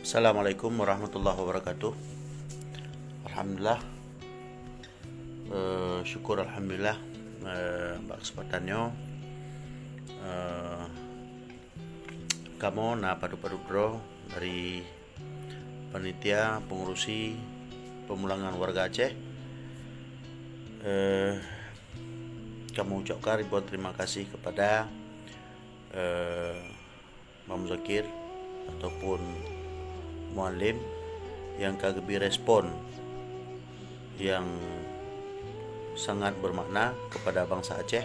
Assalamualaikum warahmatullahi wabarakatuh. Alhamdulillah, syukur alhamdulillah mbak kesempatannya kamu na padu-padu bro dari panitia pengurusi pemulangan warga Aceh. Kamu ucapkan ribuan terima kasih kepada Mam Zakir ataupun Mualim yang kagemi respon yang sangat bermakna kepada bangsa Aceh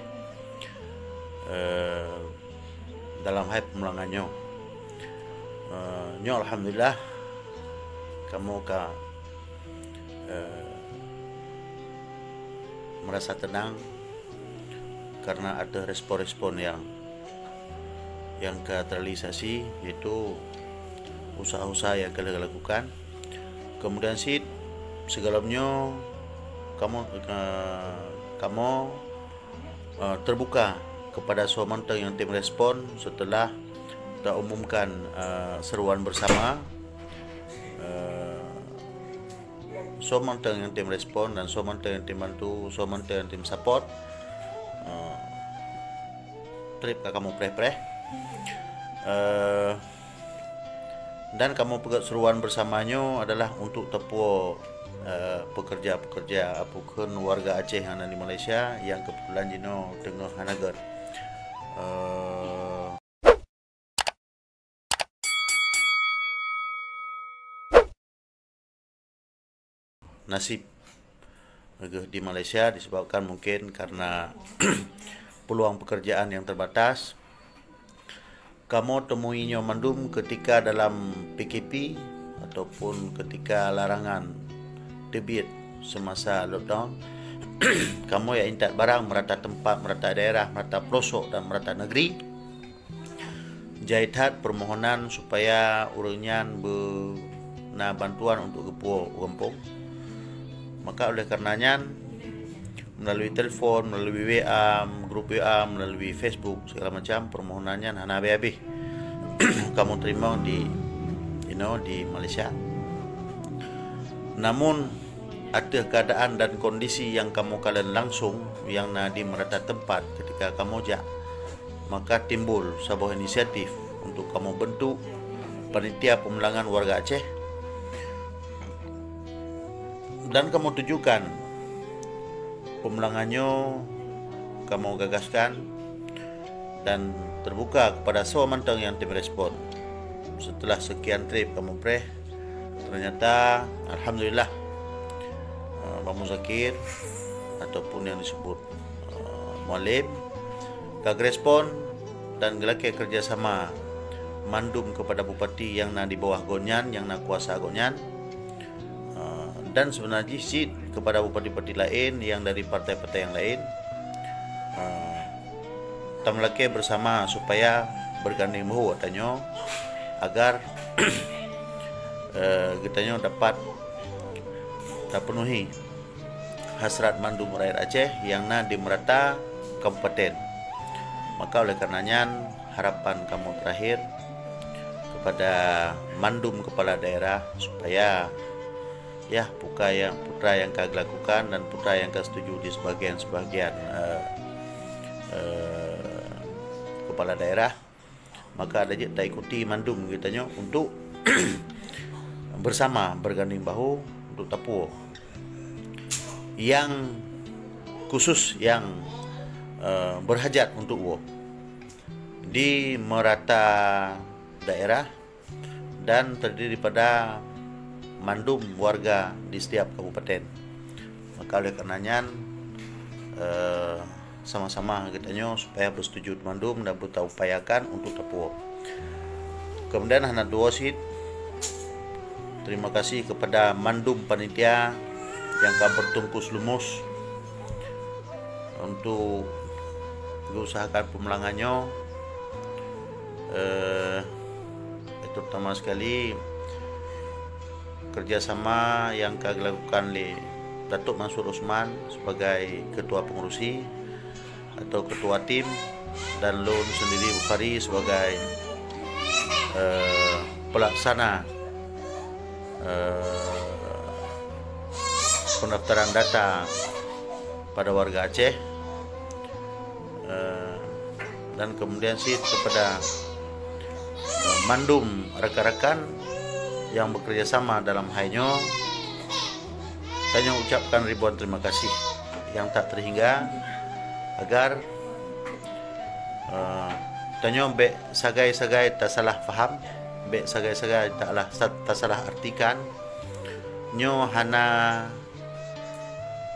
dalam hal pemulangannya. Alhamdulillah kamu merasa tenang karena ada respon-respon yang terrealisasi, yaitu usaha-usaha yang kalian lakukan. Kemudian segalanya kamu terbuka kepada semua yang tim respon setelah kita umumkan seruan bersama. Semua yang tim respon dan semua yang tim bantu, semua yang tim support trip kamu preh-preh. Dan kamu pegang seruan bersamanya adalah untuk tepuk pekerja-pekerja bukan warga Aceh yang ada di Malaysia yang kebetulan jino tengah hanagar nasib di Malaysia disebabkan mungkin karena peluang pekerjaan yang terbatas. Kamu temuinya mandum ketika dalam PKP ataupun ketika larangan terbit semasa lockdown. Kamu yang intat barang merata tempat, merata daerah, merata pelosok dan merata negeri. Jaithat permohonan supaya urangnya bena bantuan untuk kepuo kampung. Maka oleh karenanya melalui telepon, melalui WA, grup WA, melalui Facebook segala macam permohonannya hana habis. Kamu terima di Malaysia. Namun ada keadaan dan kondisi yang kamu kalian langsung yang di merata tempat ketika kamu maka timbul sebuah inisiatif untuk kamu bentuk panitia pemulangan warga Aceh dan kamu tujukan pemulangannya, kamu gagaskan dan terbuka kepada semua mantang yang tim respon. Setelah sekian trip kamu ternyata alhamdulillah Mam Zakir ataupun yang disebut Mualim kag respon dan gelake kerjasama mandum kepada bupati yang di bawah Gonyan, yang kuasa Gonyan, dan sebenarnya kepada bupati-bupati lain yang dari partai-partai yang lain. Tamlake bersama supaya bergandeng bahu katanya agar kitanya dapat terpenuhi hasrat mandum rakyat Aceh yang di merata kabupaten. Maka oleh karenanya harapan kamu terakhir kepada mandum kepala daerah supaya putra yang kau lakukan dan putra yang kau setuju di sebagian kepala daerah, maka ada tak ikuti mandum kitanya untuk bersama berganding bahu untuk tapu yang khusus yang berhajat untuk di merata daerah dan terdiri pada mandum warga di setiap kabupaten. Maka oleh karenanya sama-sama kitanya supaya bersetuju mandum dan kita upayakan untuk tapu. Kemudian hana dua terima kasih kepada mandum panitia yang bertungkus lumus untuk mengusahakan pemulangannya, terutama sekali kerjasama yang kami lakukan oleh Datuk Mansur Osman sebagai ketua pengurusi atau ketua tim, dan Lun sendiri Bukhari sebagai pelaksana pendaftaran data pada warga Aceh, dan kemudian sih kepada mandum rekan-rekan yang bekerja sama dalam Hainyo, Tanyo ucapkan ribuan terima kasih yang tak terhingga, agar Tanyo be sagai-sagai tak salah faham, be sagai-sagai tak salah artikan, nyo hana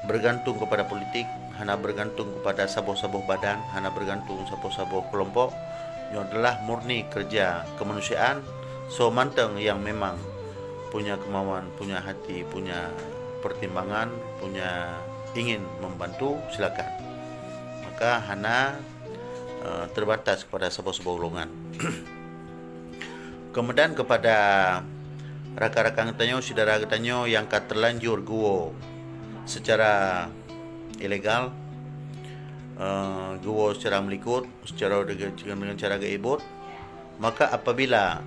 bergantung kepada politik, hana bergantung kepada saboh-saboh badan, hana bergantung saboh-saboh kelompok. Nyo adalah murni kerja kemanusiaan, so manteng yang memang punya kemauan, punya hati, punya pertimbangan, punya ingin membantu, silakan. Maka hana terbatas kepada sebuah golongan. Kemudian kepada rakan-rakan Tanyo, saudara Tanyo yang terlanjur guo secara ilegal, guo secara melikut, dengan cara gaibot, maka apabila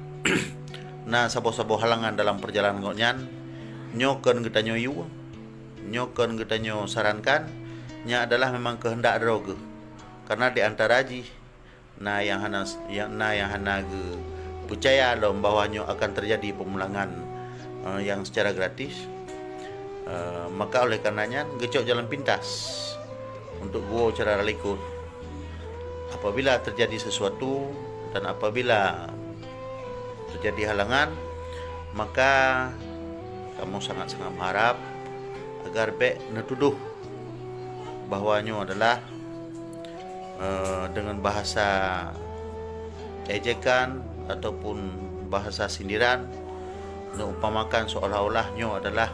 na sabo-sabo halangan dalam perjalanan ngonyan, nyokan getanyo yu, nyokan getanyo sarankan, nya adalah memang kehendak droge. Karena di antara ji na yang hana percaya dalam bahwanya akan terjadi pemulangan yang secara gratis, maka oleh karenanya gecok jalan pintas untuk gua cara likut. Apabila terjadi sesuatu dan apabila terjadi halangan, maka kamu sangat-sangat mengharap agar be netuduh bahwanya adalah dengan bahasa ejekan ataupun bahasa sindiran, mengumpamakan seolah-olahnya adalah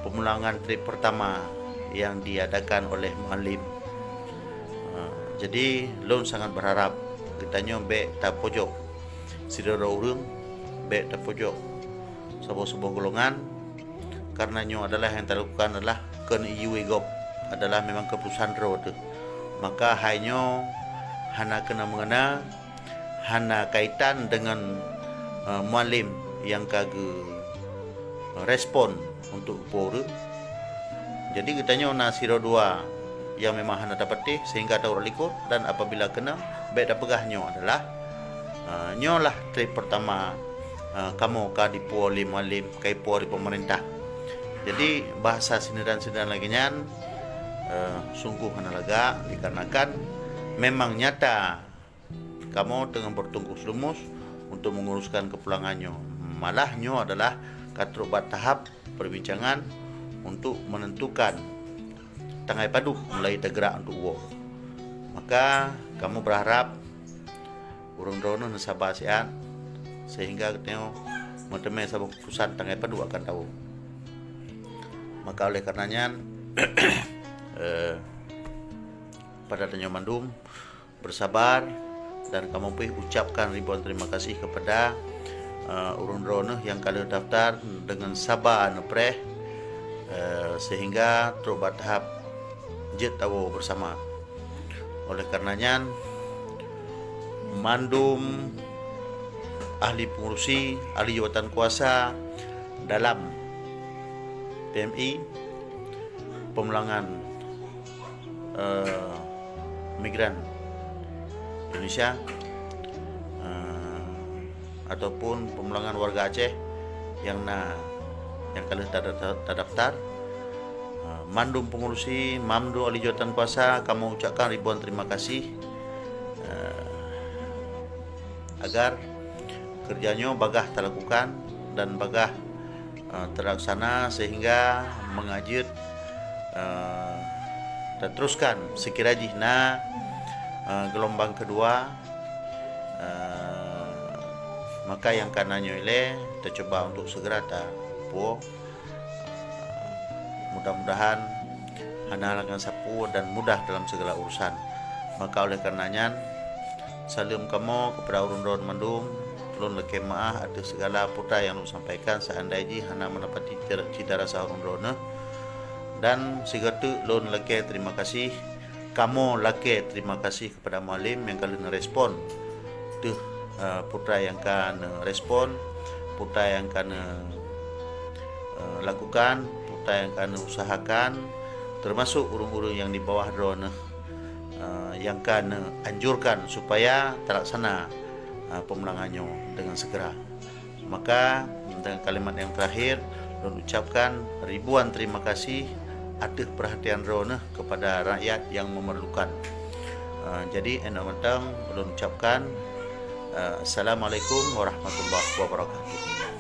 pemulangan trip pertama yang diadakan oleh muallim. Jadi lon sangat berharap kitanya be tak pojok sidara urang, be tak pojok sebuah golongan, karena nyo adalah yang terlakukan adalah ken iu egop adalah memang keputusan road. Maka hanya hana kena mengena, hana kaitan dengan muallim yang kage respon untuk pore. Jadi kitanya na siro dua yang memang hana dapati sehingga ada orang likut, dan apabila kena baik dah pegahnya adalah nyolah trip pertama kamu ka dipo oleh muallim kai po oleh pemerintah. Jadi bahasa sindiran-sindiran lagi nyan sungguh hana lega, dikarenakan memang nyata kamu dengan bertungkus lumus untuk menguruskan kepulangannya. Malahnya adalah katrubat tahap perbincangan untuk menentukan tanggai padu mulai tergerak untuk uang. Maka kamu berharap urung drono nasabah sian sehingga ketemu mentemui sabuk keputusan tanggai padu akan tahu. Maka oleh karenanya pada Tanyo Mandum bersabar, dan kamu pun ucapkan ribuan terima kasih kepada urun drono yang kalian daftar dengan sabar nepreh, sehingga terus tahap jet tahu bersama. Oleh karenanya mandum ahli pengurusi, ahli jawatan kuasa dalam PMI pemulangan migran Indonesia ataupun pemulangan warga Aceh yang kalian terdaftar, mandum pengurusi, mamdu ahli jawatan kuasa, kamu ucapkan ribuan terima kasih agar kerjanya bagah terlakukan dan bagah terlaksana sehingga mengajut dan teruskan sekira jihna gelombang kedua, maka yang kanannya ile kita coba untuk segera mudah-mudahan halangan sapu dan mudah dalam segala urusan. Maka oleh karenanya salam kamu kepada urun-urun mandum, lun leke maah atas segala putra yang lu sampaikan seandainya hana menepati cita rasa urun-urun. Dan sigatu lon lake terima kasih, kamu lake terima kasih kepada muallim yang kalian respon tu putra yang kan respon, putra yang kan lakukan, puta yang kena usahakan, termasuk urung-urung yang di bawah drone yang kena anjurkan supaya terlaksana pemenangannya dengan segera. Maka dengan kalimat yang terakhir, ulun ucapkan ribuan terima kasih atas perhatian drone kepada rakyat yang memerlukan. Jadi enak mentang ulun ucapkan Assalamualaikum warahmatullahi wabarakatuh.